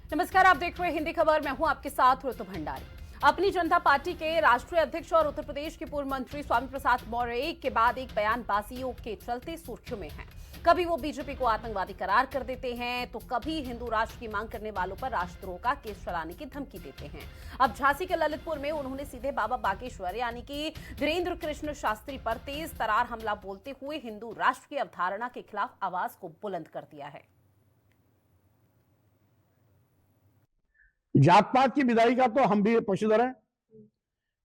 नमस्कार, आप देख रहे हैं हिंदी खबर। मैं हूं आपके साथ ऋतु भंडारी। अपनी जनता पार्टी के राष्ट्रीय अध्यक्ष और उत्तर प्रदेश के पूर्व मंत्री स्वामी प्रसाद मौर्य एक के बाद एक बयानबाजियों के चलते सुर्खियों में हैं। कभी वो बीजेपी को आतंकवादी करार कर देते हैं, तो कभी हिंदू राष्ट्र की मांग करने वालों पर राष्ट्रद्रोह का केस चलाने की धमकी देते हैं। अब झांसी के ललितपुर में उन्होंने सीधे बाबा बागेश्वर यानी कि धीरेन्द्र कृष्ण शास्त्री पर तेज तरार हमला बोलते हुए हिंदू राष्ट्र की अवधारणा के खिलाफ आवाज को बुलंद कर दिया है। जात पात की विदाई का तो हम भी पक्षधर हैं,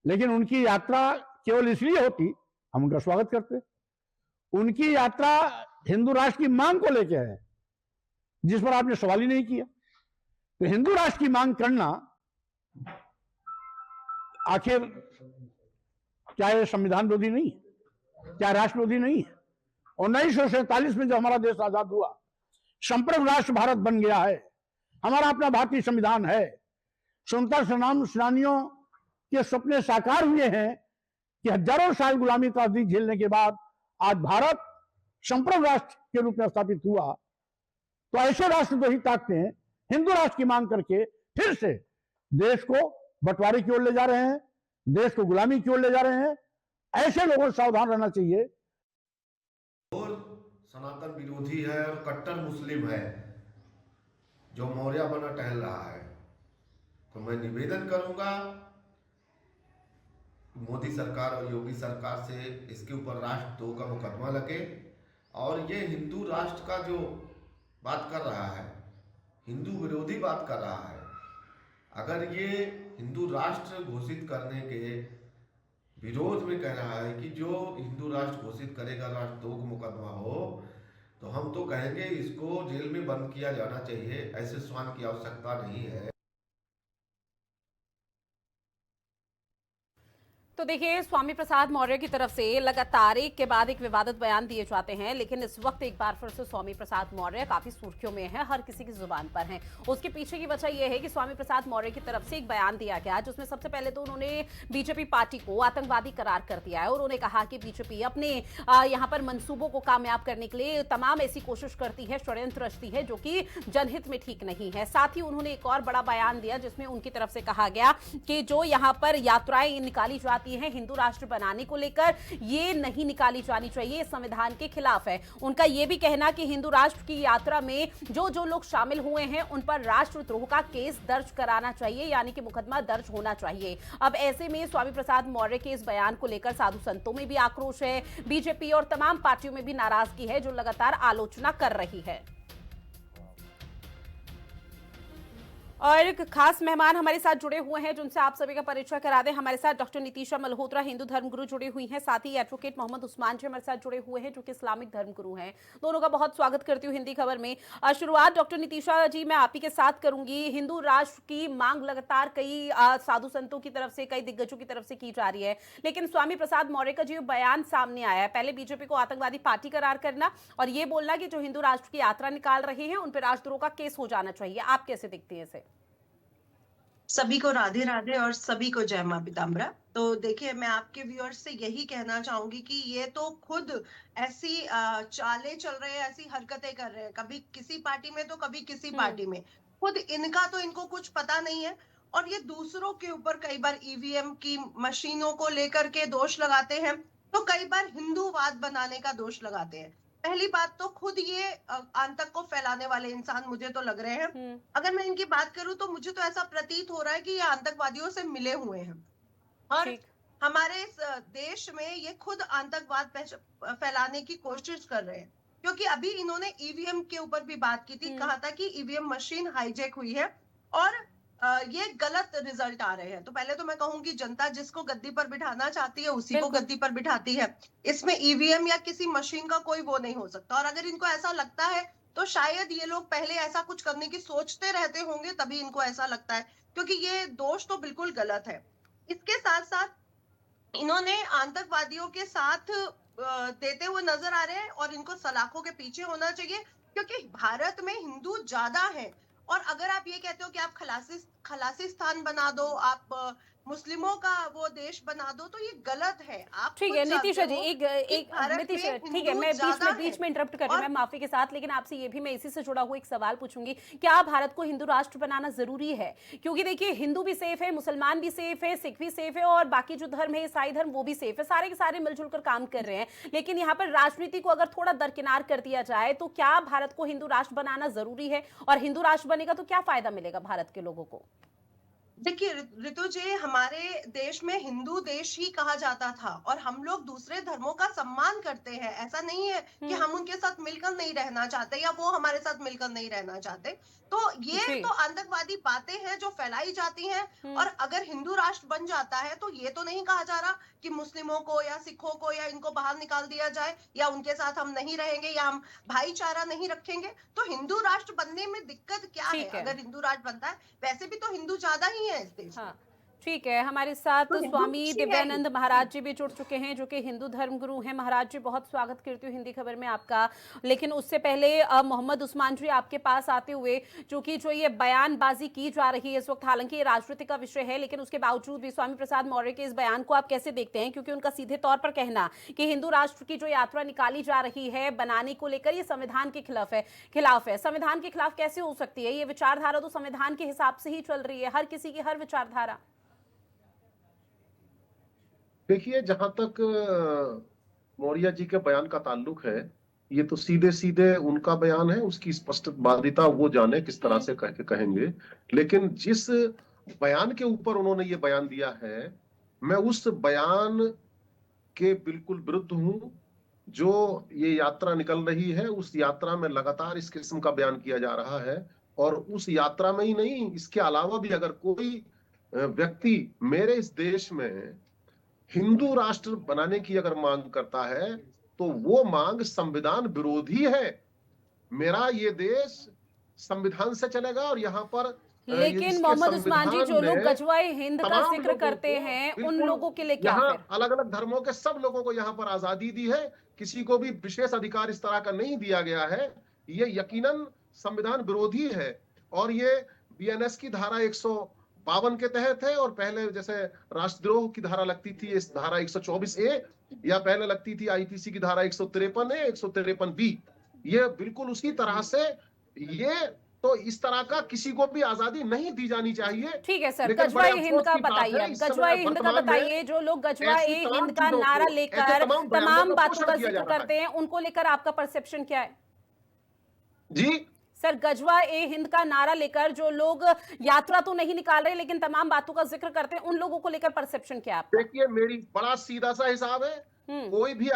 लेकिन उनकी यात्रा केवल इसलिए होती, हम उनका स्वागत करते। उनकी यात्रा हिंदू राष्ट्र की मांग को लेकर है, जिस पर आपने सवाल ही नहीं किया। तो हिंदू राष्ट्र की मांग करना आखिर क्या यह संविधान विरोधी नहीं है? क्या राष्ट्र विरोधी नहीं है? 1947 में जब हमारा देश आजाद हुआ, संप्रभु राष्ट्र भारत बन गया है, हमारा अपना भारतीय संविधान है। स्वतंत्रता संग्राम सेनानियों के सपने साकार हुए हैं कि हजारों साल गुलामी का अवधि झेलने के बाद आज भारत संप्रभु राष्ट्र के रूप में स्थापित हुआ। तो ऐसे राष्ट्रद्रोही ताकतें हिंदू राष्ट्र की मांग करके फिर से देश को बंटवारे की ओर ले जा रहे हैं, देश को गुलामी की ओर ले जा रहे हैं। ऐसे लोगों से सावधान रहना चाहिए। और सनातन विरोधी है और कट्टर मुस्लिम है जो मौर्य बना टहल रहा है। तो मैं निवेदन करूंगा मोदी सरकार और योगी सरकार से इसके ऊपर राष्ट्रद्रोह का मुकदमा लगे। और ये हिंदू राष्ट्र का जो बात कर रहा है, हिंदू विरोधी बात कर रहा है। अगर ये हिंदू राष्ट्र घोषित करने के विरोध में कह रहा है कि जो हिंदू राष्ट्र घोषित करेगा राष्ट्रद्रोह का मुकदमा हो, तो हम तो कहेंगे इसको जेल में बंद किया जाना चाहिए। ऐसे श्वान की आवश्यकता नहीं है। तो देखिए, स्वामी प्रसाद मौर्य की तरफ से लगातार एक के बाद एक विवादित बयान दिए जाते हैं, लेकिन इस वक्त एक बार फिर से स्वामी प्रसाद मौर्य काफी सुर्खियों में है, हर किसी की जुबान पर हैं। उसके पीछे की वजह यह है कि स्वामी प्रसाद मौर्य की तरफ से एक बयान दिया गया, जिसमें सबसे पहले तो उन्होंने बीजेपी पार्टी को आतंकवादी करार कर दिया है और उन्होंने कहा कि बीजेपी अपने यहाँ पर मंसूबों को कामयाब करने के लिए तमाम ऐसी कोशिश करती है, षड्यंत्र रचती है, जो कि जनहित में ठीक नहीं है। साथ ही उन्होंने एक और बड़ा बयान दिया, जिसमें उनकी तरफ से कहा गया कि जो यहाँ पर यात्राएं निकाली जाती है हिंदू राष्ट्र बनाने को लेकर, ये नहीं निकाली जानी चाहिए, संविधान के खिलाफ है। उनका यह भी कहना कि हिंदू राष्ट्र की यात्रा में जो लोग शामिल हुए हैं उन पर राष्ट्रद्रोह का केस दर्ज कराना चाहिए, यानी कि मुकदमा दर्ज होना चाहिए। अब ऐसे में स्वामी प्रसाद मौर्य के इस बयान को लेकर साधु संतों में भी आक्रोश है, बीजेपी और तमाम पार्टियों में भी नाराजगी है, जो लगातार आलोचना कर रही है। और एक खास मेहमान हमारे साथ जुड़े हुए हैं, जिनसे आप सभी का परिचय करा दें। हमारे साथ डॉक्टर नितीशा मल्होत्रा, हिंदू धर्मगुरु, जुड़ी हुई हैं। साथ ही एडवोकेट मोहम्मद उस्मान जी हमारे साथ जुड़े हुए हैं, जो कि इस्लामिक धर्मगुरु हैं। दोनों का बहुत स्वागत करती हूँ हिंदी खबर में। शुरुआत डॉक्टर नितीशा जी मैं आप ही के साथ करूंगी। हिंदू राष्ट्र की मांग लगातार कई साधु संतों की तरफ से, कई दिग्गजों की तरफ से की जा रही है, लेकिन स्वामी प्रसाद मौर्य का जो बयान सामने आया है, पहले बीजेपी को आतंकवादी पार्टी करार करना और ये बोलना कि जो हिंदू राष्ट्र की यात्रा निकाल रहे हैं उन पर राष्ट्रद्रोह का केस हो जाना चाहिए, आप कैसे देखते हैं इसे? सभी को राधे राधे और सभी को जय मां पीताम्बरा। तो देखिए, मैं आपके व्यूअर्स से यही कहना चाहूंगी कि ये तो खुद ऐसी चालें चल रहे हैं, ऐसी हरकतें कर रहे हैं, कभी किसी पार्टी में तो कभी किसी पार्टी में। खुद इनका तो इनको कुछ पता नहीं है और ये दूसरों के ऊपर कई बार ईवीएम की मशीनों को लेकर के दोष लगाते हैं, तो कई बार हिंदूवाद बनाने का दोष लगाते हैं। पहली बात तो खुद ये आतंक को फैलाने वाले इंसान मुझे तो लग रहे हैं। अगर मैं इनकी बात करूं तो मुझे तो ऐसा प्रतीत हो रहा है कि ये आतंकवादियों से मिले हुए हैं और हमारे इस देश में ये खुद आतंकवाद फैलाने की कोशिश कर रहे हैं। क्योंकि अभी इन्होंने ईवीएम के ऊपर भी बात की थी, कहा था कि ईवीएम मशीन हाईजैक हुई है और ये गलत रिजल्ट आ रहे हैं। तो पहले तो मैं कहूंगी, जनता जिसको गद्दी पर बिठाना चाहती है उसी को गद्दी पर बिठाती है। इसमें ईवीएम या किसी मशीन का कोई वो नहीं हो सकता। और अगर इनको ऐसा लगता है तो शायद ये लोग पहले ऐसा कुछ करने की सोचते रहते होंगे, तभी इनको ऐसा लगता है, क्योंकि ये दोष तो बिल्कुल गलत है। इसके साथ साथ इन्होंने आतंकवादियों के साथ देते हुए नजर आ रहे हैं और इनको सलाखों के पीछे होना चाहिए, क्योंकि भारत में हिंदू ज्यादा है। और अगर आप ये कहते हो कि आप खलासी स्थान बना दो, आप मुस्लिमों का वो देश बना दो, तो ये गलत है। आप ठीक खुद है जानते नीतीशा जी, हो एक कि एक भारत नीतीशा, में ठीक है, हिंदू मैं ज्यादा बीच है। में इंटरप्ट कर रही हूँ, और मैं माफी के साथ, लेकिन आपसे ये भी मैं इसी से जुड़ा हुआ एक सवाल पूछूंगी, क्या भारत को हिंदू राष्ट्र बनाना जरूरी है? क्योंकि देखिए, हिंदू भी सेफ है, मुसलमान भी सेफ है, सिख भी सेफ है, और बाकी जो धर्म है, ईसाई धर्म, वो भी सेफ है, सारे के सारे मिलजुल कर काम कर रहे हैं। लेकिन यहाँ पर राजनीति को अगर थोड़ा दरकिनार कर दिया जाए, तो क्या भारत को हिंदू राष्ट्र बनाना जरूरी है? और हिंदू राष्ट्र बनेगा तो क्या फायदा मिलेगा भारत के लोगों को? देखिए ऋतु जी, हमारे देश में हिंदू देश ही कहा जाता था, और हम लोग दूसरे धर्मों का सम्मान करते हैं। ऐसा नहीं है कि हम उनके साथ मिलकर नहीं रहना चाहते या वो हमारे साथ मिलकर नहीं रहना चाहते। तो ये जी। तो आतंकवादी बातें हैं जो फैलाई जाती हैं। और अगर हिंदू राष्ट्र बन जाता है तो ये तो नहीं कहा जा रहा कि मुस्लिमों को या सिखों को या इनको बाहर निकाल दिया जाए, या उनके साथ हम नहीं रहेंगे, या हम भाईचारा नहीं रखेंगे। तो हिंदू राष्ट्र बनने में दिक्कत क्या है? ठीक है। अगर हिंदू राष्ट्र बनता है, वैसे भी तो हिंदू ज्यादा ही है इस देश में। हाँ, ठीक है, हमारे साथ तो हिंदू स्वामी अच्छी है दिव्यानंद महाराज जी भी जुड़ चुके हैं, जो कि हिंदू धर्म गुरु हैं। महाराज जी, बहुत स्वागत करती हूँ हिंदी खबर में आपका। लेकिन उससे पहले मोहम्मद उस्मान जी, आपके पास आते हुए, चूंकि जो ये बयानबाजी की जा रही है इस वक्त, हालांकि ये राजनीति का विषय है, लेकिन उसके बावजूद भी स्वामी प्रसाद मौर्य के इस बयान को आप कैसे देखते हैं? क्योंकि उनका सीधे तौर पर कहना कि हिंदू राष्ट्र की जो यात्रा निकाली जा रही है बनाने को लेकर, ये संविधान के खिलाफ है। संविधान के खिलाफ कैसे हो सकती है? ये विचारधारा तो संविधान के हिसाब से ही चल रही है, हर किसी की हर विचारधारा। देखिए, जहां तक मौर्य जी के बयान का ताल्लुक है, ये तो सीधे सीधे उनका बयान है, उसकी स्पष्टवादिता वो जाने किस तरह से कहेंगे। लेकिन जिस बयान के ऊपर उन्होंने ये बयान दिया है, मैं उस बयान के बिल्कुल विरुद्ध हूं। जो ये यात्रा निकल रही है, उस यात्रा में लगातार इस किस्म का बयान किया जा रहा है। और उस यात्रा में ही नहीं, इसके अलावा भी अगर कोई व्यक्ति मेरे इस देश में हिंदू राष्ट्र बनाने की अगर मांग करता है, तो वो मांग संविधान विरोधी है। मेरा ये देश संविधान से चलेगा, और यहाँ पर लेकिन मोहम्मद उस्मान जी, जो लोग गजवाए हिंद का जिक्र करते हैं, उन लोगों के लिए क्या? यहाँ अलग अलग धर्मों के सब लोगों को यहाँ पर आजादी दी है, किसी को भी विशेष अधिकार इस तरह का नहीं दिया गया है। ये यकीनन संविधान विरोधी है, और ये बीएनएस की धारा 152 के तहत है। और पहले जैसे राष्ट्रद्रोह की धारा लगती थी, इस धारा 124A, या पहले लगती थी आईपीसी की धारा 153A, 153B, ये बिल्कुल उसी तरह से। ये तो इस तरह का किसी को भी आजादी नहीं दी जानी चाहिए। ठीक है सर, गजवाए हिंद का बताइए, गजवाए हिंद का बताइए। जो लोग गजवाए हिंद का नारा लेकर तमाम बातों का जिक्र करते हैं, उनको लेकर आपका परसेप्शन क्या है? जी सर, गजवा ए हिंद का नारा लेकर जो लोग यात्रा तो नहीं निकाल रहे, लेकिन तमाम बातों का जिक्र करते हैं, उन लोगों को लेकर परसेप्शन क्या है? देखिए, मेरी बड़ा सीधा सा हिसाब है। कोई भी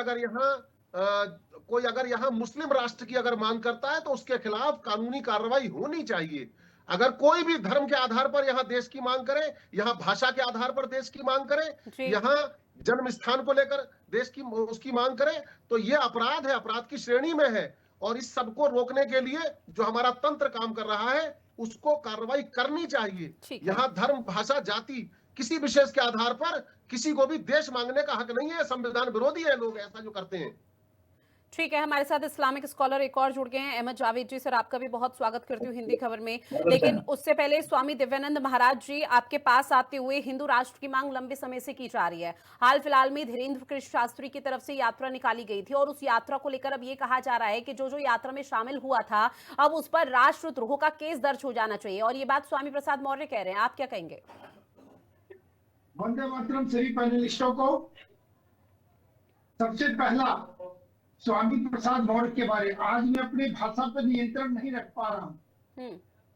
अगर यहाँ मुस्लिम राष्ट्र की अगर मांग करता है, तो उसके खिलाफ कानूनी कार्रवाई होनी चाहिए। अगर कोई भी धर्म के आधार पर यहाँ देश की मांग करे, यहाँ भाषा के आधार पर देश की मांग करे, यहाँ जन्म स्थान को लेकर देश की उसकी मांग करे, तो ये अपराध है, अपराध की श्रेणी में है। और इस सबको रोकने के लिए जो हमारा तंत्र काम कर रहा है, उसको कार्रवाई करनी चाहिए। यहाँ धर्म, भाषा, जाति, किसी विशेष के आधार पर किसी को भी देश मांगने का हक नहीं है। संविधान विरोधी है लोग ऐसा जो करते हैं। ठीक है, हमारे साथ इस्लामिक स्कॉलर एक और जुड़ गए हैं, अहमद जावेद जी। सर, आपका भी बहुत स्वागत करती हूँ हिंदी खबर में। लेकिन उससे पहले स्वामी दिव्यानंद महाराज जी, आपके पास आते हुए, हिंदू राष्ट्र की मांग लंबे समय से की जा रही है। हाल फिलहाल में धीरेन्द्र कृष्ण शास्त्री की तरफ से यात्रा निकाली गई थी, और उस यात्रा को लेकर अब ये कहा जा रहा है कि जो जो यात्रा में शामिल हुआ था, अब उस पर राष्ट्रद्रोह का केस दर्ज हो जाना चाहिए। और ये बात स्वामी प्रसाद मौर्य कह रहे हैं, आप क्या कहेंगे? वंदे मातरम सभी पैनलिस्टों को। सबसे पहला स्वामी प्रसाद मौर्य के बारे, आज मैं अपनी भाषा पर नियंत्रण नहीं रख पा रहा हूँ।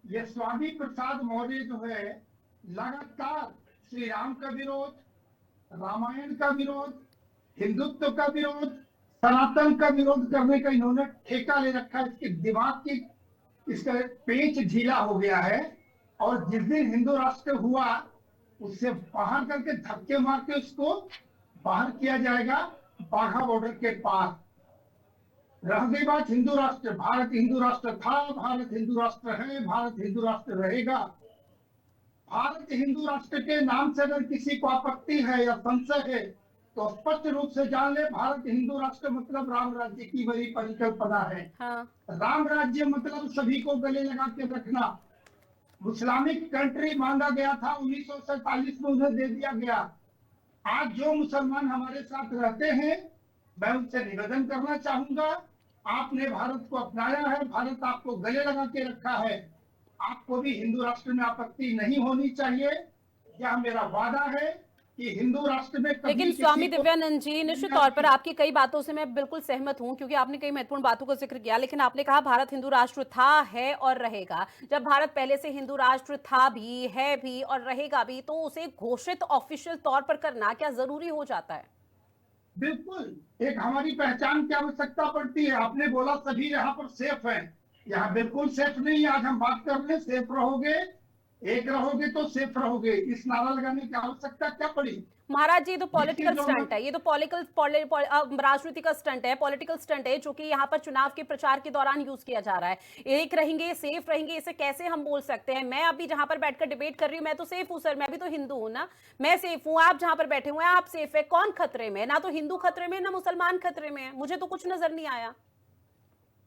ये स्वामी प्रसाद मौर्य जो है, लगातार श्री राम का विरोध, रामायण का विरोध, हिंदुत्व का विरोध, सनातन का विरोध करने का इन्होंने ठेका ले रखा है। इसके दिमाग की इसका पेच ढीला हो गया है। और जिस दिन हिंदू राष्ट्र हुआ, उससे बाहर करके धक्के मार के उसको बाहर किया जाएगा, बाघा बॉर्डर के पार। रह गई बात हिंदू राष्ट्र, भारत हिंदू राष्ट्र था, भारत हिंदू राष्ट्र है, भारत हिंदू राष्ट्र रहेगा। भारत हिंदू राष्ट्र के नाम से अगर किसी को आपत्ति है या संशय है, तो स्पष्ट रूप से जान ले, भारत हिंदू राष्ट्र मतलब राम राज्य की बड़ी परिकल्पना है। राम राज्य मतलब सभी को गले लगा के रखना, इस्लामिक कंट्री मांगा गया था, 1947 में उन्हें दे दिया गया। आज जो मुसलमान हमारे साथ रहते हैं, मैं उनसे निवेदन करना चाहूंगा, आपने भारत को अपनाया है, भारत आपको गले लगा के रखा है, आपको भी हिंदू राष्ट्र में आपत्ति नहीं होनी चाहिए। यह मेरा वादा है कि हिंदू राष्ट्र में कभी लेकिन किसी स्वामी को- दिव्यानंद जी, निश्चित तौर पर आपकी कई बातों से मैं बिल्कुल सहमत हूं, क्योंकि आपने कई महत्वपूर्ण बातों का जिक्र किया। लेकिन आपने कहा भारत हिंदू राष्ट्र था, है और रहेगा। जब भारत पहले से हिंदू राष्ट्र था भी, है भी और रहेगा भी, तो उसे घोषित ऑफिशियल तौर पर करना क्या जरूरी हो जाता है? बिल्कुल, एक हमारी पहचान की आवश्यकता पड़ती है। आपने बोला सभी यहाँ पर सेफ हैं, यहाँ बिल्कुल सेफ नहीं है। आज हम बात कर रहे हैं, सेफ रहोगे, एक रहोगे तो सेफ रहोगे, इस नारा लगाने की आवश्यकता क्या पड़ी? महाराज जी, ये तो पॉलिटिकल जो स्टंट है, ये तो राजनीति का स्टंट है, पॉलिटिकल स्टंट है, जो कि यहाँ पर चुनाव के प्रचार के दौरान यूज किया जा रहा है। एक रहेंगे, सेफ रहेंगे, इसे कैसे हम बोल सकते हैं? मैं अभी जहां पर बैठकर डिबेट कर रही हूँ, मैं तो सेफ हूँ सर, मैं भी तो हिंदू हूँ ना, मैं सेफ हूँ। आप जहां पर बैठे हुए हैं, आप सेफ है। कौन खतरे में? ना तो हिंदू खतरे में, ना मुसलमान खतरे में है। मुझे तो कुछ नजर नहीं आया।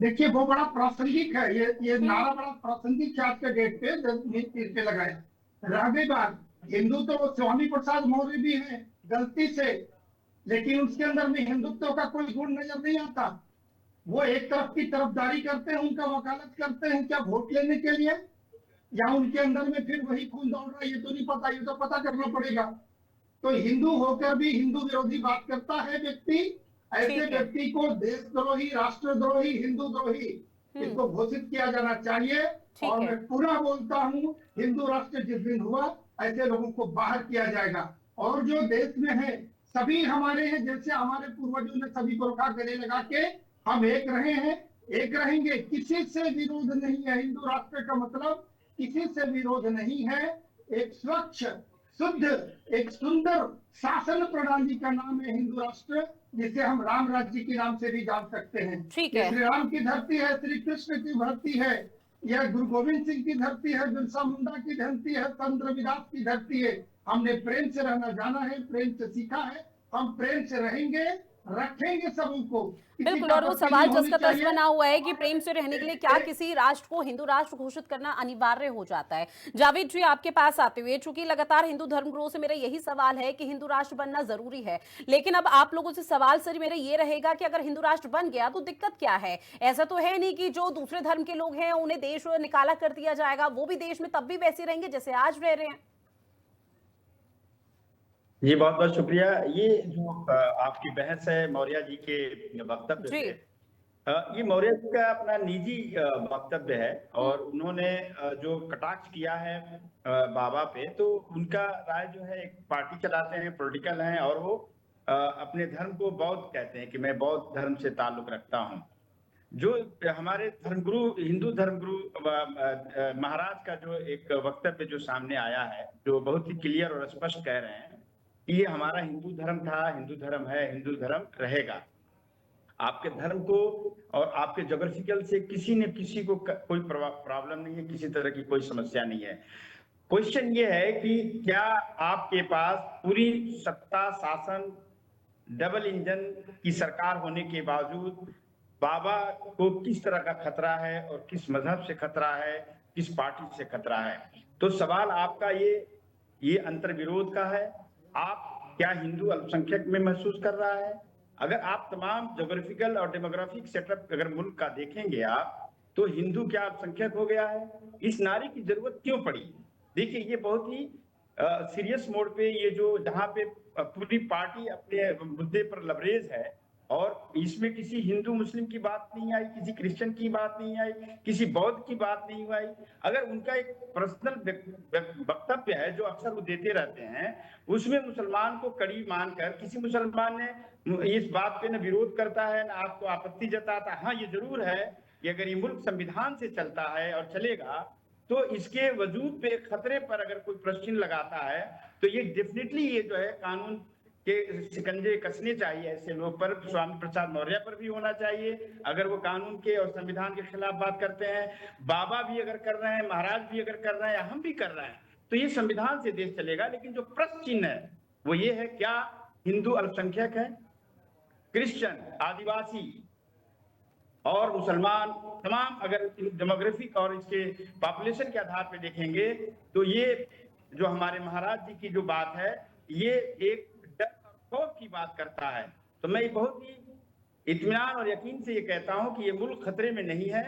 देखिए, वो बड़ा प्रासंगिक है, ये नारा बड़ा प्रासंगिक है आज के डेट पे लगाया। रह गई बात, हिंदू तो स्वामी प्रसाद मौर्य भी हैं गलती से, लेकिन उसके अंदर में हिंदुत्व का कोई गुण नजर नहीं आता। वो एक तरफ की तरफदारी करते हैं, उनका वकालत करते हैं क्या वोट लेने के लिए, या उनके अंदर में फिर वही खून दौड़ रहा है, ये तो नहीं पता, ये तो पता करना पड़ेगा। तो हिंदू होकर भी हिंदू विरोधी बात करता है व्यक्ति, ऐसे व्यक्ति को देशद्रोही, राष्ट्रद्रोही, हिंदू द्रोही इसको घोषित किया जाना चाहिए। और मैं पुनः बोलता हूँ, हिंदू राष्ट्र जिस दिन हुआ, ऐसे लोगों को बाहर किया जाएगा। और जो देश में है, सभी हमारे हैं, जैसे हमारे पूर्वजों ने सभी को रखा, गले लगा के हम एक रहे हैं, एक रहेंगे, किसी से विरोध नहीं है। हिंदू राष्ट्र का मतलब किसी से विरोध नहीं है। एक स्वच्छ, शुद्ध, एक सुंदर शासन प्रणाली का नाम है हिंदू राष्ट्र, जिसे हम राम राज्य के नाम से भी जान सकते हैं। ठीक है। श्री राम की धरती है, श्री कृष्ण की धरती है, यह गुरु गोविंद सिंह की धरती है, बिरसा मुंडा की धरती है, संत रविदास की धरती है। हमने प्रेम से रहना जाना है, प्रेम से सीखा है, हम प्रेम से रहेंगे, रखेंगे सबको। बिल्कुल। और वो सवाल जिसका तर्ज बना हुआ है कि प्रेम से रहने के लिए क्या किसी राष्ट्र को हिंदू राष्ट्र घोषित करना अनिवार्य हो जाता है? जावेद जी, आपके पास आते हुए, चूंकि लगातार हिंदू धर्मगुरुओं से मेरा यही सवाल है कि हिंदू राष्ट्र बनना जरूरी है, लेकिन अब आप लोगों से सवाल सर मेरा ये रहेगा कि अगर हिंदू राष्ट्र बन गया तो दिक्कत क्या है? ऐसा तो है नहीं कि जो दूसरे धर्म के लोग हैं उन्हें देश निकाला कर दिया जाएगा, वो भी देश में तब भी वैसे रहेंगे जैसे आज रह रहे हैं। जी बहुत बहुत शुक्रिया। ये जो आपकी बहस है मौर्य जी के वक्तव्य से, ये मौर्य जी का अपना निजी वक्तव्य है, और उन्होंने जो कटाक्ष किया है बाबा पे, तो उनका राय जो है, एक पार्टी चलाते हैं, पॉलिटिकल हैं, और वो अपने धर्म को बौद्ध कहते हैं कि मैं बौद्ध धर्म से ताल्लुक रखता हूँ। जो हमारे धर्मगुरु, हिंदू धर्मगुरु महाराज का जो एक वक्तव्य जो सामने आया है, जो बहुत ही क्लियर और स्पष्ट कह रहे हैं कि ये हमारा हिंदू धर्म था, हिंदू धर्म है, हिंदू धर्म रहेगा। आपके धर्म को और आपके जोग्राफिकल से किसी ने किसी को कोई प्रॉब्लम नहीं है, किसी तरह की कोई समस्या नहीं है। क्वेश्चन ये है कि क्या आपके पास पूरी सत्ता, शासन, डबल इंजन की सरकार होने के बावजूद बाबा को किस तरह का खतरा है, और किस मजहब से खतरा है, किस पार्टी से खतरा है? तो सवाल आपका ये अंतर्विरोध का है। आप क्या हिंदू अल्पसंख्यक में महसूस कर रहा है? अगर आप तमाम जोग्राफिकल और डेमोग्राफिक सेटअप अगर मुल्क का देखेंगे आप, तो हिंदू क्या अल्पसंख्यक हो गया है? इस नारे की जरूरत क्यों पड़ी? देखिए, ये बहुत ही सीरियस मोड पे, ये जो जहाँ पे पूरी पार्टी अपने मुद्दे पर लबरेज है, और इसमें किसी हिंदू मुस्लिम की बात नहीं आई, किसी क्रिश्चियन की बात नहीं आई, किसी बौद्ध की बात नहीं आई। अगर उनका एक पर्सनल वक्तव्य है जो अक्सर वो देते रहते हैं, उसमें मुसलमान को कड़ी मानकर किसी मुसलमान ने इस बात पे न विरोध करता है, न आपको आपत्ति जताता है। हाँ, ये जरूर है कि अगर ये मुल्क संविधान से चलता है और चलेगा, तो इसके वजूद पे खतरे पर अगर कोई प्रश्न लगाता है, तो ये डेफिनेटली ये जो है कानून के शिकंजे कसने चाहिए ऐसे लोग पर। स्वामी प्रसाद मौर्य पर भी होना चाहिए अगर वो कानून के और संविधान के खिलाफ बात करते हैं। बाबा भी अगर कर रहे हैं, महाराज भी अगर कर रहे हैं, या हम भी कर रहे हैं, तो ये संविधान से देश चलेगा। लेकिन जो प्रश्न चिन्ह है वो ये है, क्या हिंदू अल्पसंख्यक है, क्रिश्चियन, आदिवासी, और मुसलमान तमाम, अगर डेमोग्राफिक और इसके पॉपुलेशन के आधार पे देखेंगे तो ये जो हमारे महाराज जी की जो बात है, ये एक डर और खौफ की बात करता है। तो मैं बहुत ही इत्मीनान और यकीन से ये कहता हूं कि ये मुल्क खतरे में नहीं है,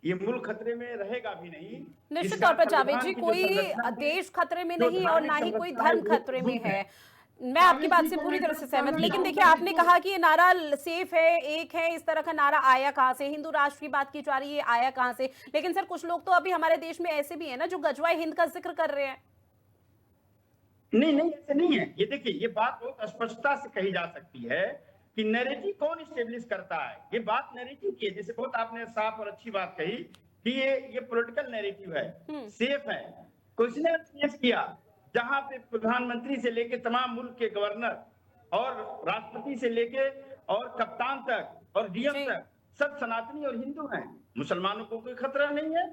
ये मुल्क खतरे में रहेगा भी नहीं। निश्चित इसका तौर पर जावेद संविधान जी, की जो कोई संरचना है, देश खतरे में जो नहीं और ना ही धार्मिक कोई संरचना है, धर्म वो खतरे में मजबूत है। मैं आपकी बात से पूरी तरह से सहमत, लेकिन देखिए आपने कहा कि ये नारा सेफ है, एक है, इस तरह का नारा आया कहां से? हिंदू राष्ट्र की बात की जा रही है, आया कहां से? लेकिन सर कुछ लोग तो अभी हमारे देश में ऐसे भी है ना जो गजवाए हिंद का जिक्र कर रहे हैं। नहीं नहीं, ऐसे नहीं है। ये देखिए, ये बात बहुत स्पष्टता से कही जा सकती है कि नैरेटिव कौन स्टेब्लिश करता है। ये बात नैरेटिव की है, जैसे बहुत आपने साफ और अच्छी बात कही कि ये पॉलिटिकल नैरेटिव है, सेफ है। किसने सेफ किया? जहां पे प्रधानमंत्री से लेके तमाम मुल्क के गवर्नर और राष्ट्रपति से लेके और कप्तान तक और डीएम तक सब सनातनी और हिंदू हैं। मुसलमानों को कोई खतरा नहीं है,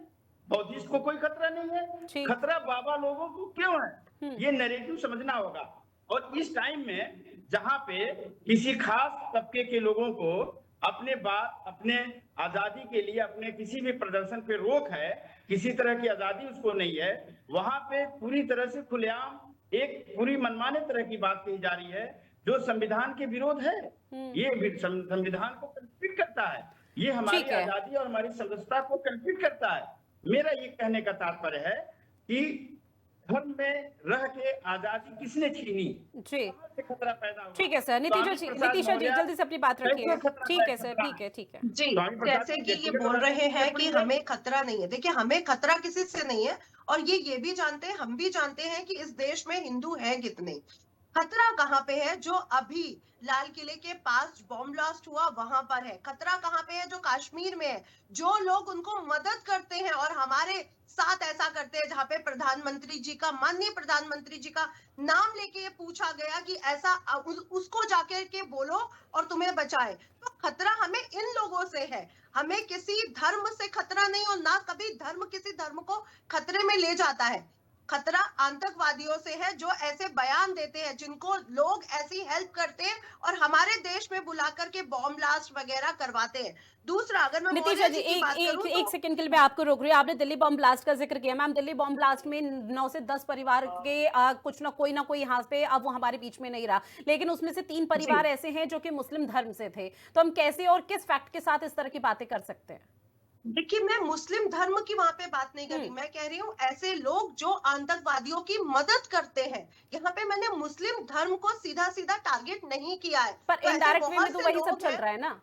बौद्धिस्ट को कोई खतरा नहीं है। खतरा बाबा लोगों को क्यों है? ये नैरेटिव समझना होगा। और इस टाइम में जहां पे किसी खास तबके के लोगों को अपने बात, अपने आजादी के लिए, अपने किसी भी प्रदर्शन पे रोक है, किसी तरह की आजादी उसको नहीं है, वहां पे पूरी तरह से खुलेआम एक पूरी मनमाने तरह की बात कही जा रही है जो संविधान के विरोध है। ये संविधान को कल्पित करता है, ये हमारी आजादी और हमारी समरसता को कल्पित करता है। मेरा ये कहने का तात्पर्य है कि धर्म में रह के आजादी किसने छीनी? जी, खतरा पैदा हुआ। ठीक है सर। नीतीशा जी जल्दी से अपनी बात रखिए। ठीक है सर, ठीक है, ठीक है जी। जैसे कि ये बोल रहे हैं कि हमें खतरा नहीं है, देखिए हमें खतरा किसी से नहीं है, और ये भी जानते हैं, हम भी जानते हैं कि इस देश में हिंदू हैं कितने। खतरा कहाँ पे है? जो अभी लाल किले के पास बॉम्ब ब्लास्ट हुआ वहां पर है। खतरा कहाँ पे है? जो कश्मीर में है, जो लोग उनको मदद करते हैं और हमारे साथ ऐसा करते हैं, जहाँ पे प्रधानमंत्री जी का, माननीय प्रधानमंत्री जी का नाम लेके ये पूछा गया कि ऐसा उसको जाके के बोलो और तुम्हें बचाए। तो खतरा हमें इन लोगों से है, हमें किसी धर्म से खतरा नहीं, और ना कभी धर्म किसी धर्म को खतरे में ले जाता है। खतरा आतंकवादियों से है जो ऐसे बयान देते हैं, जिनको लोग ऐसी हेल्प करते हैं और हमारे देश में बुला करके बॉम्ब ब्लास्ट वगैरह करवाते हैं। दूसरा, अगर मैं नीतीशा जी एक सेकंड के लिए मैं आपको रोक रही हूँ। आपने दिल्ली बॉम्ब ब्लास्ट का जिक्र किया। मैम, दिल्ली बॉम्ब ब्लास्ट में 9 से 10 परिवार के कुछ ना कोई यहाँ पे, अब वो हमारे बीच में नहीं रहा, लेकिन उसमें से 3 परिवार ऐसे हैं जो कि मुस्लिम धर्म से थे। तो हम कैसे और किस फैक्ट के साथ इस तरह की बातें कर सकते हैं? देखिए, मैं मुस्लिम धर्म की वहां पे बात नहीं कर रही, मैं कह रही हूँ ऐसे लोग जो आतंकवादियों की मदद करते हैं। यहाँ पे मैंने मुस्लिम धर्म को सीधा सीधा टारगेट नहीं किया है, पर इनडायरेक्ट वे में तो वही सब चल रहा है ना।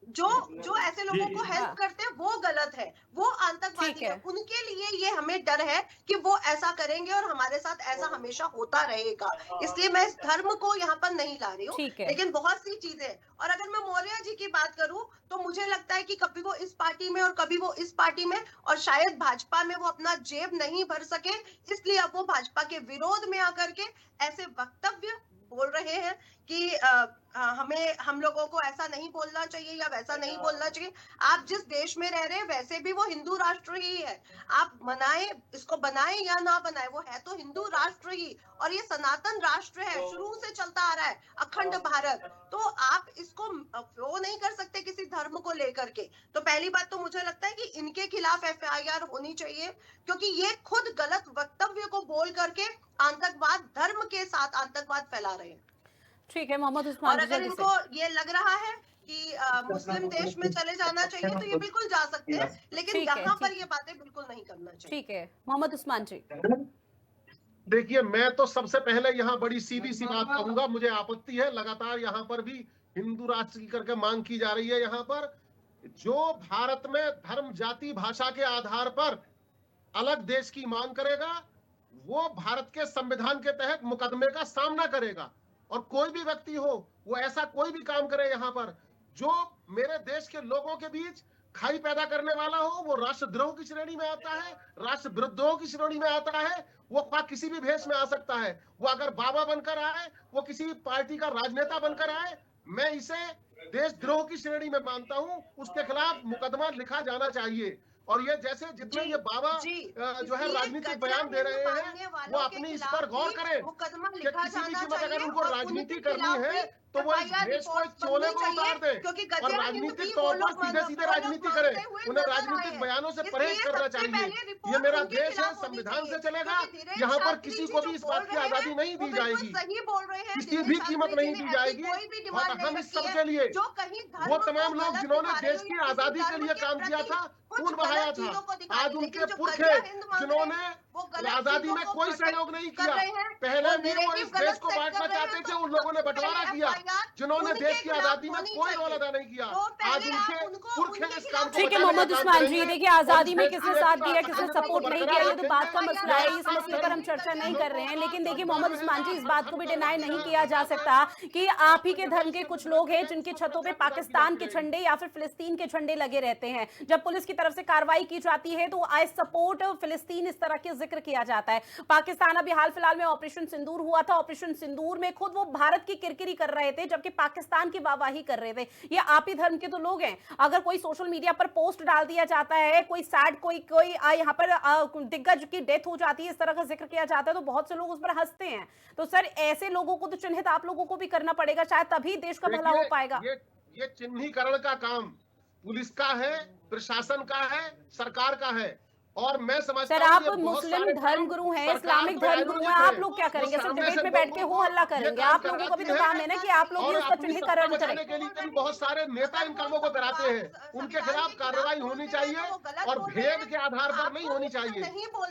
जो ऐसे लोगों को हेल्प करते हैं वो गलत है, वो आतंकवादी है। उनके लिए ये हमें डर है कि वो ऐसा करेंगे और हमारे साथ ऐसा हमेशा होता रहेगा, इसलिए मैं इस धर्म को यहाँ पर नहीं ला रही हूँ। लेकिन बहुत सी चीजें, और अगर मैं मौर्य जी की बात करूं तो मुझे लगता है कि कभी वो इस पार्टी में और कभी वो इस पार्टी में, और शायद भाजपा में वो अपना जेब नहीं भर सके, इसलिए अब वो भाजपा के विरोध में आकर के ऐसे वक्तव्य बोल रहे हैं कि हम लोगों को ऐसा नहीं बोलना चाहिए या वैसा नहीं बोलना चाहिए। आप जिस देश में रह रहे हैं वैसे भी वो हिंदू राष्ट्र ही है, आप मनाए इसको, बनाए या ना बनाए, वो है तो हिंदू राष्ट्र ही, और ये सनातन राष्ट्र है, शुरू से चलता आ रहा है, अखंड भारत। तो आप इसको वो नहीं कर सकते किसी धर्म को लेकर के। तो पहली बात तो मुझे लगता है कि इनके खिलाफ FIR होनी चाहिए, क्योंकि ये खुद गलत वक्तव्य को बोल करके आतंकवाद, धर्म के साथ आतंकवाद फैला रहे हैं। ठीक है मोहम्मद उस्मान, और अगर इनको ये लग रहा है कि मुस्लिम देश में चले जाना चाहिए तो ये बिल्कुल जा सकते हैं, लेकिन यहाँ पर ये बातें बिल्कुल नहीं करना चाहिए। ठीक है मोहम्मद उस्मान जी। देखिए, मैं तो सबसे पहले यहाँ बड़ी सीधी सी बात कहूंगा, मुझे आपत्ति है लगातार यहाँ पर भी हिंदू राष्ट्र की करके मांग की जा रही है। यहाँ पर जो भारत में धर्म, जाति, भाषा के आधार पर अलग देश की मांग करेगा वो भारत के संविधान के तहत मुकदमे का सामना करेगा। और कोई भी व्यक्ति हो, वो ऐसा कोई भी काम करे यहाँ पर जो मेरे देश के लोगों के बीच खाई पैदा करने वाला हो, वो राष्ट्रद्रोह की श्रेणी में आता है, राष्ट्र विरुद्धों की श्रेणी में आता है। वो किसी भी भेष में आ सकता है, वो अगर बाबा बनकर आए, वो किसी पार्टी का राजनेता बनकर आए, मैं इसे देशद्रोह की श्रेणी में मानता हूं। उसके खिलाफ मुकदमा लिखा जाना चाहिए। और ये जैसे जितने ये बाबा जो है राजनीतिक बयान दे रहे हैं, वो अपनी इस पर गौर करें कि किसी भी कीमत अगर उनको राजनीति करनी है तो वो इस देश को एक चोले को उतार दे और राजनीतिक तौर पर सीधे सीधे राजनीति करे। उन्हें राजनीतिक बयानों से परहेज करना चाहिए। ये मेरा देश है, संविधान से चलेगा। यहाँ पर किसी को भी इस बात की आजादी नहीं दी जाएगी, किसी भी कीमत नहीं दी जाएगी। और हम इस सब के लिए वो तमाम लोग जिन्होंने देश की आजादी के लिए काम किया था, खून बहाया था, आज उनके पुरखे जिन्होंने आजादी में कोई सहयोग नहीं किया, पहले भी वो इस देश को बांटना चाहते थे, उन लोगों ने बंटवारा किया। जिन्होंने देश की आजादी में कोई रोल अदा नहीं किया, आज उनके पुरखे इस काम को। ठीक है मोहम्मद उस्मान जी, देखिए आजादी में किसने साथ दिया, किसने सपोर्ट नहीं किया, ये तो बात का मसला है, इस मसले पर हम चर्चा नहीं कर रहे हैं। लेकिन देखिए मोहम्मद उस्मान जी, इस बात को भी डिनाई नहीं किया जा सकता कि आप ही के धर्म के कुछ लोग हैं जिनके छतों पे पाकिस्तान के झंडे या फिर फिलिस्तीन के झंडे लगे रहते हैं। जब पुलिस की तरफ से कार्रवाई की जाती है तो आई सपोर्ट फिलिस्तीन इस तरह के जिक्र किया जाता है। पाकिस्तान अभी हाल फिलहाल में ऑपरेशन सिंदूर हुआ था, ऑपरेशन सिंदूर में खुद वो भारत की किरकिरी कर रहे थे जबकि पाकिस्तान की वाहवाही कर रहे थे। ये आप ही धर्म के तो लोग हैं। अगर कोई सोशल मीडिया पर पोस्ट डाल दिया जाता है, कोई सैड कोई यहाँ पर दिग्गज की डेथ हो जाती है, इस तरह का जिक्र किया जाता है तो बहुत से लोग उस पर हंसते हैं। तो सर ऐसे लोगों को तो चिन्हित आप लोगों को भी करना पड़ेगा, शायद तभी देश का भला हो पाएगा। ये चिन्हीकरण का काम पुलिस का है, प्रशासन का है, सरकार का है। और मैं समझता सर आप मुस्लिम धर्मगुरु हैं, इस्लामिक धर्मगुरु हैं, आप लोग क्या करेंगे? सिर्फ डिबेट में बैठ के हो हल्ला करेंगे? आप लोगों को भी तो काम है ना कि आप लोग भी उसका चिन्हीकरण करें। के लिए बहुत सारे नेता इन कामों को कराते हैं, उनके खिलाफ कार्रवाई होनी चाहिए और भेद के आधार पर नहीं होनी चाहिए।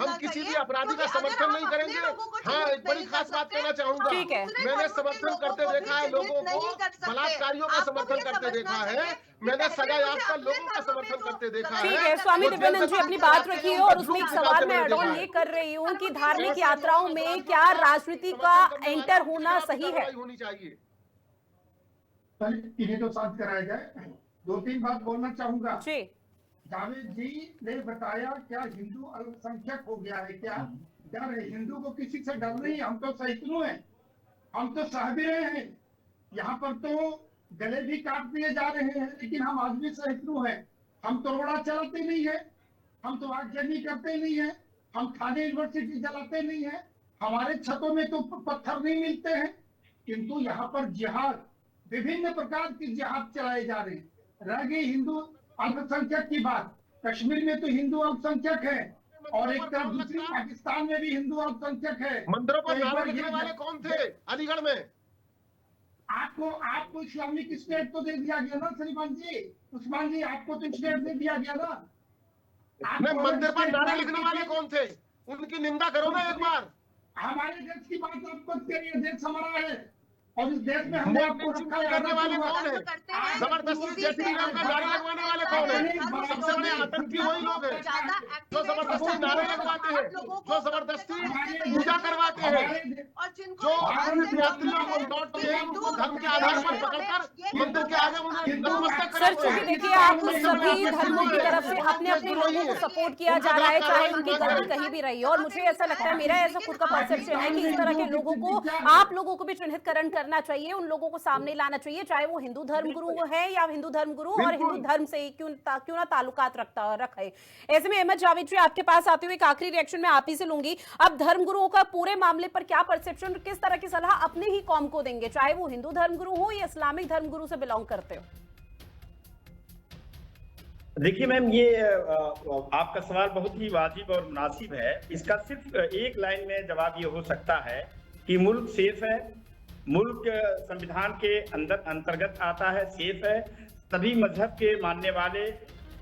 हम किसी भी अपराधी का समर्थन नहीं करेंगे। हाँ, एक बड़ी खास बात कहना चाहूंगा, ठीक है, मैंने समर्थन करते देखा है लोगों को, बलात्कारियों का समर्थन करते देखा है, मैंने सजायाफ्ता लोगों का समर्थन करते देखा है। ठीक है, स्वामी दिव्यानंद जी अपनी बात रखिए। और उसमें एक सवाल मैं एड ऑन ये कर रही हूँ कि धार्मिक यात्राओं में क्या राजनीति का एंटर होना सही है? होनी चाहिए। इन्हें तो शांत कराया जाए। 2-3 बात बोलना चाहूंगा। जी, जावेद जी ने बताया क्या हिंदू अल्पसंख्यक हो गया है? क्या डर है? हिंदू को किसी से डर नहीं, हम तो सहिष्णु हैं, हम तो सह भी रहे हैं। यहाँ पर तो गले भी काट दिए जा रहे हैं, लेकिन हम आज भी सहिष्णु हैं। हम तो रोड़ा चलाते नहीं है, हम तो आगजनी करते नहीं है, हम थाने यूनिवर्सिटी जलाते नहीं है, हमारे छतों में तो पत्थर नहीं मिलते हैं। किंतु यहाँ पर जिहाद, विभिन्न प्रकार की जिहाद चलाए जा रहे हैं। रह गई हिंदू अल्पसंख्यक की बात, कश्मीर में तो हिंदू अल्पसंख्यक है और एक तरफ दूसरी पाकिस्तान में भी हिंदू अल्पसंख्यक है। मंदिरों पर नारे लिखने वाले कौन थे अलीगढ़ में? आपको इस्लामिक स्टेट तो दे दिया गया ना श्रीमान जी, उस्मान जी, आपको तो स्टेट दे दिया गया ना। मंदिर पर नारे लिखने वाले कौन थे? उनकी निंदा करो ना एक बार। हमारे देश की बात आपको करिए, देश हमारा है और इस देश में हमने आपको करने वाले कौन है? जबरदस्ती जय श्री राम का नारा लगवाने वाले कौन है? सबसे बड़े आतंकी वही लोग हैं जो जबरदस्ती नारे लगवाते हैं, जो जबरदस्ती पूजा करवाते हैं, जो यात्रियों को लौट के उनको धर्म के आधार पर पकड़कर मंदिर के आगे उन्हें नतमस्तक सर चूंकि देखिए आप सभी धर्मों की तरफ से अपने अपने लोगों को सपोर्ट किया जा रहा है, चाहे उनकी गलती कहीं भी रही हो। और मुझे ऐसा लगता है, मेरा ऐसा खुद का परसेप्शन है कि इस तरह के लोगों को, आप लोगों को भी चिन्हितकरण करना चाहिए, उन लोगों को सामने लाना चाहिए, चाहे वो हिंदू धर्मगुरु है या हिंदू धर्मगुरु और हिंदू धर्म से क्यों ना ताल्लुकात रखे। ऐसे में अहमद जावेद जी आपके पास आते हुए एक आखिरी रिएक्शन मैं आप ही से लूंगी। अब धर्मगुरुओं का पूरे मामले पर क्या परसेप्शन, किस तरह की सलाह अपने ही कौम को देंगे, चाहे वो हिंदू धर्मगुरु हो या इस्लामिक धर्मगुरु से बिलोंग करते हो? देखिए मैम, ये आपका सवाल बहुत ही वाजिब और मुनासिब है। इसका सिर्फ एक लाइन में जवाब ये हो सकता है कि मुल्क सेफ है, मुल्क संविधान के अंतर्गत आता है, सेफ है। सभी मजहब के मानने वाले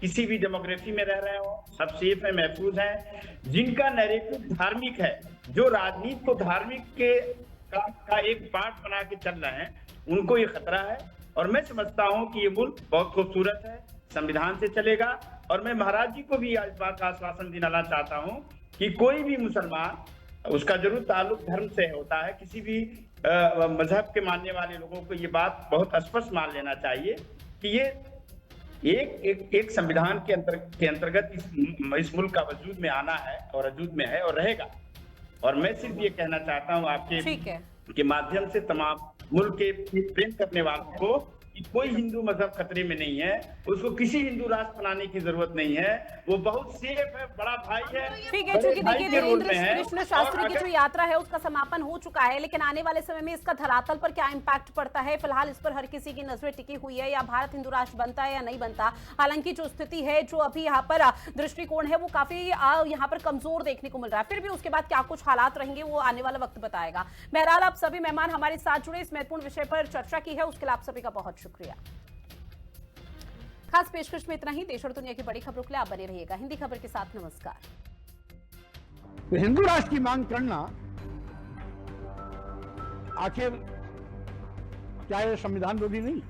किसी भी डेमोक्रेसी में रह रहे हो, सब सेफ है, महफूज हैं। जिनका नैरेटिव धार्मिक है, जो राजनीति को धार्मिक के का एक पार्ट बना के चल रहे हैं, उनको ये खतरा है। और मैं समझता हूँ कि ये मुल्क बहुत खूबसूरत है, संविधान से चलेगा। और मैं महाराज जी को भी इस बात का आश्वासन दिलाना चाहता हूँ कि कोई भी मुसलमान, उसका जरूर ताल्लुक धर्म से होता है, किसी भी मजहब के मानने वाले लोगों को ये बात बहुत स्पष्ट मान लेना चाहिए कि ये एक संविधान के अंतर्गत इस मुल्क का वजूद में आना है और वजूद में है और रहेगा। और मैं सिर्फ ये कहना चाहता हूँ आपके के माध्यम से तमाम मुल्क के प्रेम करने वालों को, कि कोई हिंदू मजहब खतरे में नहीं है, उसको किसी हिंदू राष्ट्र बनाने की जरूरत नहीं है, वो बहुत सेफ है, बड़ा भाई है। ठीक है, चूंकि देखिए वीरेंद्र कृष्ण शास्त्री की जो यात्रा है उसका समापन हो चुका है, लेकिन आने वाले समय में इसका धरातल पर क्या इम्पैक्ट पड़ता है, फिलहाल इस पर हर किसी की नजरें टिकी हुई है, या भारत हिंदू राष्ट्र बनता है या नहीं बनता। हालांकि जो स्थिति है, जो अभी यहाँ पर दृष्टिकोण है, वो काफी यहाँ पर कमजोर देखने को मिल रहा है। फिर भी उसके बाद क्या कुछ हालात रहेंगे वो आने वाला वक्त बताएगा। बहरहाल आप सभी मेहमान हमारे साथ जुड़े, इस महत्वपूर्ण विषय पर चर्चा की है, उसके लिए आप सभी का बहुत शुक्रिया। खास पेशकश में इतना ही। देश और दुनिया की बड़ी खबरों के लिए आप बने रहिएगा हिंदी खबर के साथ। नमस्कार। तो हिंदू राष्ट्र की मांग करना आखिर क्या ये संविधान विरोधी नहीं?